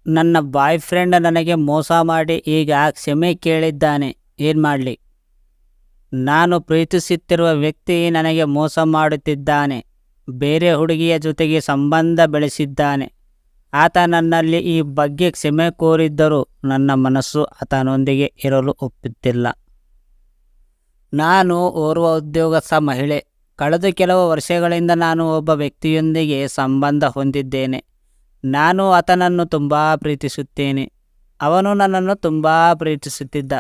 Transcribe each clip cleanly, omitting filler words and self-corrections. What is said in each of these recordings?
ನನ್ನ boy friend ನನಗೆ ಮೋಸ ಮಾಡಿ ಈಗ ಕ್ಷಮೆ ಕೇಳಿದ್ದಾನೆ. ಏನು ಮಾಡಲಿ? ನಾನು ಪ್ರೀತಿಸುತ್ತಿರುವ ವ್ಯಕ್ತಿ ನನಗೆ ಮೋಸ ಮಾಡುತ್ತಿದ್ದಾನೆ. ಬೇರೆ ಹುಡುಗಿಯ ಜೊತೆಗೆ ಸಂಬಂಧ ಬೆಳೆಸಿದ್ದಾನೆ. ಆತ ನನ್ನಲ್ಲಿ ಈ ಬಗ್ಗೆ ಕ್ಷಮೆ ಕೋರಿದ್ದರೂ ನನ್ನ ಮನಸ್ಸು ಆತನೊಂದಿಗೆ ಇರಲು ಒಪ್ಪುತ್ತಿಲ್ಲ. ನಾನು ಓರ್ವ ಉದ್ಯೋಗಸ್ಥ ಮಹಿಳೆ. ಕಳೆದ ಕೆಲವು ವರ್ಷಗಳಿಂದ ನಾನು ಒಬ್ಬ ವ್ಯಕ್ತಿಯೊಂದಿಗೆ ಸಂಬಂಧ ಹೊಂದಿದ್ದೇನೆ. ನಾನು ಆತನನ್ನು ತುಂಬ ಪ್ರೀತಿಸುತ್ತೇನೆ. ಅವನು ನನ್ನನ್ನು ತುಂಬ ಪ್ರೀತಿಸುತ್ತಿದ್ದ.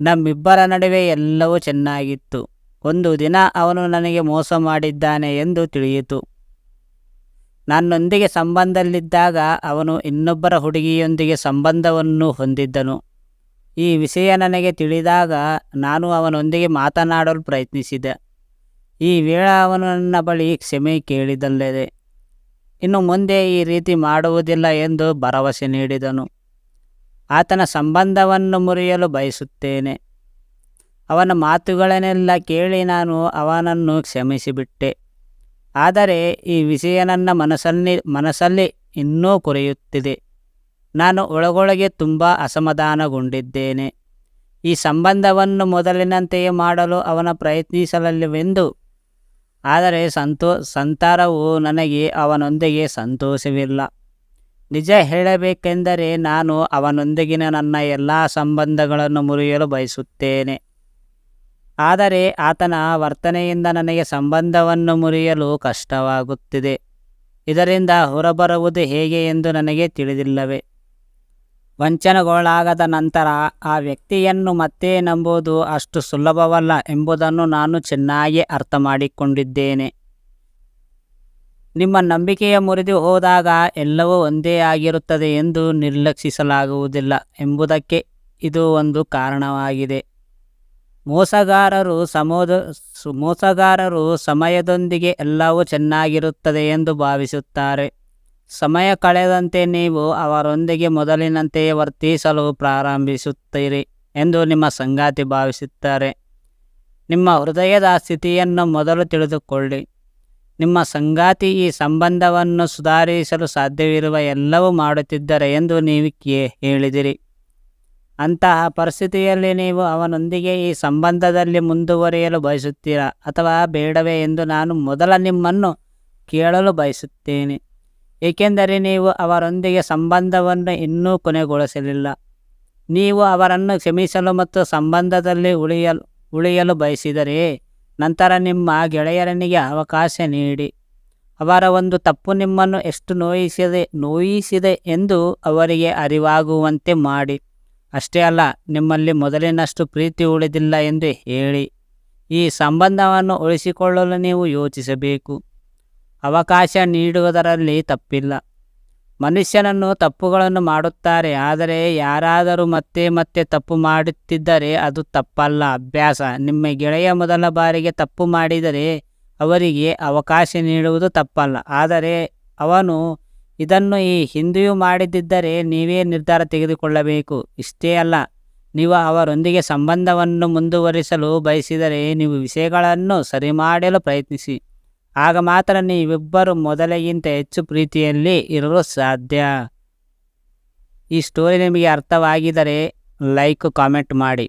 ನಮ್ಮಿಬ್ಬರ ನಡುವೆ ಎಲ್ಲವೂ ಚೆನ್ನಾಗಿತ್ತು. ಒಂದು ದಿನ ಅವನು ನನಗೆ ಮೋಸ ಮಾಡಿದ್ದಾನೆ ಎಂದು ತಿಳಿಯಿತು. ನನ್ನೊಂದಿಗೆ ಸಂಬಂಧದಲ್ಲಿದ್ದಾಗ ಅವನು ಇನ್ನೊಬ್ಬರ ಹುಡುಗಿಯೊಂದಿಗೆ ಸಂಬಂಧವನ್ನು ಹೊಂದಿದ್ದನು. ಈ ವಿಷಯ ನನಗೆ ತಿಳಿದಾಗ ನಾನು ಅವನೊಂದಿಗೆ ಮಾತನಾಡಲು ಪ್ರಯತ್ನಿಸಿದೆ. ಈ ವೇಳೆ ಅವನು ನನ್ನ ಬಳಿ ಕ್ಷಮೆ ಕೇಳಿದಲ್ಲದೆ ಇನ್ನು ಮುಂದೆ ಈ ರೀತಿ ಮಾಡುವುದಿಲ್ಲ ಎಂದು ಭರವಸೆ ನೀಡಿದನು. ಆತನ ಸಂಬಂಧವನ್ನು ಮುರಿಯಲು ಬಯಸುತ್ತೇನೆ. ಅವನ ಮಾತುಗಳನ್ನೆಲ್ಲ ಕೇಳಿ ನಾನು ಅವನನ್ನು ಕ್ಷಮಿಸಿಬಿಟ್ಟೆ. ಆದರೆ ಈ ವಿಷಯ ನನ್ನ ಮನಸ್ಸಲ್ಲಿ ಇನ್ನೂ ಕೊರೆಯುತ್ತಿದೆ. ನಾನು ಒಳಗೊಳಗೆ ತುಂಬ ಅಸಮಾಧಾನಗೊಂಡಿದ್ದೇನೆ. ಈ ಸಂಬಂಧವನ್ನು ಮೊದಲಿನಂತೆಯೇ ಮಾಡಲು ಅವನ ಪ್ರಯತ್ನಿಸಲಿಲ್ಲವೆಂದು. ಆದರೆ ಸಂತಾರವು ನನಗೆ ಅವನೊಂದಿಗೆ ಸಂತೋಷವಿಲ್ಲ. ನಿಜ ಹೇಳಬೇಕೆಂದರೆ ನಾನು ಅವನೊಂದಿಗಿನ ನನ್ನ ಎಲ್ಲ ಸಂಬಂಧಗಳನ್ನು ಮುರಿಯಲು ಬಯಸುತ್ತೇನೆ. ಆದರೆ ಆತನ ವರ್ತನೆಯಿಂದ ನನಗೆ ಸಂಬಂಧವನ್ನು ಮುರಿಯಲು ಕಷ್ಟವಾಗುತ್ತಿದೆ. ಇದರಿಂದ ಹೊರಬರುವುದು ಹೇಗೆ ಎಂದು ನನಗೆ ತಿಳಿದಿಲ್ಲವೇ? ವಂಚನೆಗೊಳಗಾದ ನಂತರ ಆ ವ್ಯಕ್ತಿಯನ್ನು ಮತ್ತೆ ನಂಬುವುದು ಅಷ್ಟು ಸುಲಭವಲ್ಲ ಎಂಬುದನ್ನು ನಾನು ಚೆನ್ನಾಗಿ ಅರ್ಥ ಮಾಡಿಕೊಂಡಿದ್ದೇನೆ. ನಿಮ್ಮ ನಂಬಿಕೆಯ ಮುರಿದು ಹೋದಾಗ ಎಲ್ಲವೂ ಒಂದೇ ಆಗಿರುತ್ತದೆ ಎಂದು ನಿರ್ಲಕ್ಷಿಸಲಾಗುವುದಿಲ್ಲ ಎಂಬುದಕ್ಕೆ ಇದು ಒಂದು ಕಾರಣವಾಗಿದೆ. ಮೋಸಗಾರರು ಸಮಯದೊಂದಿಗೆ ಎಲ್ಲವೂ ಚೆನ್ನಾಗಿರುತ್ತದೆ ಎಂದು ಭಾವಿಸುತ್ತಾರೆ. ಸಮಯ ಕಳೆದಂತೆ ನೀವು ಅವರೊಂದಿಗೆ ಮೊದಲಿನಂತೆಯೇ ವರ್ತಿಸಲು ಪ್ರಾರಂಭಿಸುತ್ತೀರಿ ಎಂದು ನಿಮ್ಮ ಸಂಗಾತಿ ಭಾವಿಸುತ್ತಾರೆ. ನಿಮ್ಮ ಹೃದಯದ ಸ್ಥಿತಿಯನ್ನು ಮೊದಲು ತಿಳಿದುಕೊಳ್ಳಿ. ನಿಮ್ಮ ಸಂಗಾತಿ ಈ ಸಂಬಂಧವನ್ನು ಸುಧಾರಿಸಲು ಸಾಧ್ಯವಿರುವ ಎಲ್ಲವೂ ಮಾಡುತ್ತಿದ್ದಾರೆ ಎಂದು ನೀವು ಹೇಳಿದಿರಿ. ಅಂತಹ ಪರಿಸ್ಥಿತಿಯಲ್ಲಿ ನೀವು ಅವನೊಂದಿಗೆ ಈ ಸಂಬಂಧದಲ್ಲಿ ಮುಂದುವರಿಯಲು ಬಯಸುತ್ತೀರಾ ಅಥವಾ ಬೇಡವೇ ಎಂದು ನಾನು ಮೊದಲು ನಿಮ್ಮನ್ನು ಕೇಳಲು ಬಯಸುತ್ತೇನೆ. ಏಕೆಂದರೆ ನೀವು ಅವರೊಂದಿಗೆ ಸಂಬಂಧವನ್ನು ಇನ್ನೂ ಕೊನೆಗೊಳಿಸಲಿಲ್ಲ. ನೀವು ಅವರನ್ನು ಕ್ಷಮಿಸಲು ಮತ್ತು ಸಂಬಂಧದಲ್ಲಿ ಉಳಿಯಲು ಬಯಸಿದರೆ ನಂತರ ನಿಮ್ಮ ಗೆಳೆಯರನಿಗೆ ಅವಕಾಶ ನೀಡಿ. ಅವರ ಒಂದು ತಪ್ಪು ನಿಮ್ಮನ್ನು ಎಷ್ಟು ನೋಯಿಸಿದೆ ಎಂದು ಅವರಿಗೆ ಅರಿವಾಗುವಂತೆ ಮಾಡಿ. ಅಷ್ಟೇ ಅಲ್ಲ, ನಿಮ್ಮಲ್ಲಿ ಮೊದಲಿನಷ್ಟು ಪ್ರೀತಿ ಉಳಿದಿಲ್ಲ ಎಂದು ಹೇಳಿ. ಈ ಸಂಬಂಧವನ್ನು ಉಳಿಸಿಕೊಳ್ಳಲು ನೀವು ಯೋಚಿಸಬೇಕು. ಅವಕಾಶ ನೀಡುವುದರಲ್ಲಿ ತಪ್ಪಿಲ್ಲ. ಮನುಷ್ಯನನ್ನು ತಪ್ಪುಗಳನ್ನು ಮಾಡುತ್ತಾರೆ. ಆದರೆ ಯಾರಾದರೂ ಮತ್ತೆ ಮತ್ತೆ ತಪ್ಪು ಮಾಡುತ್ತಿದ್ದರೆ ಅದು ತಪ್ಪಲ್ಲ, ಅಭ್ಯಾಸ. ನಿಮ್ಮ ಗೆಳೆಯ ಮೊದಲ ಬಾರಿಗೆ ತಪ್ಪು ಮಾಡಿದರೆ ಅವರಿಗೆ ಅವಕಾಶ ನೀಡುವುದು ತಪ್ಪಲ್ಲ. ಆದರೆ ಅವನು ಇದನ್ನು ಈ ಹಿಂದೆಯೂ ಮಾಡಿದ್ದರೆ ನೀವೇ ನಿರ್ಧಾರ ತೆಗೆದುಕೊಳ್ಳಬೇಕು. ಇಷ್ಟೇ ಅಲ್ಲ, ನೀವು ಅವರೊಂದಿಗೆ ಸಂಬಂಧವನ್ನು ಮುಂದುವರಿಸಲು ಬಯಸಿದರೆ ನೀವು ವಿಷಯಗಳನ್ನು ಸರಿ ಮಾಡಲು ಪ್ರಯತ್ನಿಸಿ. ಆಗ ಮಾತ್ರ ನೀವಿಬ್ಬರು ಮೊದಲಿಗಿಂತ ಹೆಚ್ಚು ಪ್ರೀತಿಯಲ್ಲಿ ಇರಲು ಸಾಧ್ಯ. ಈ ಸ್ಟೋರಿ ನಿಮಗೆ ಅರ್ಥವಾಗಿದ್ದರೆ ಲೈಕ್ ಕಾಮೆಂಟ್ ಮಾಡಿ.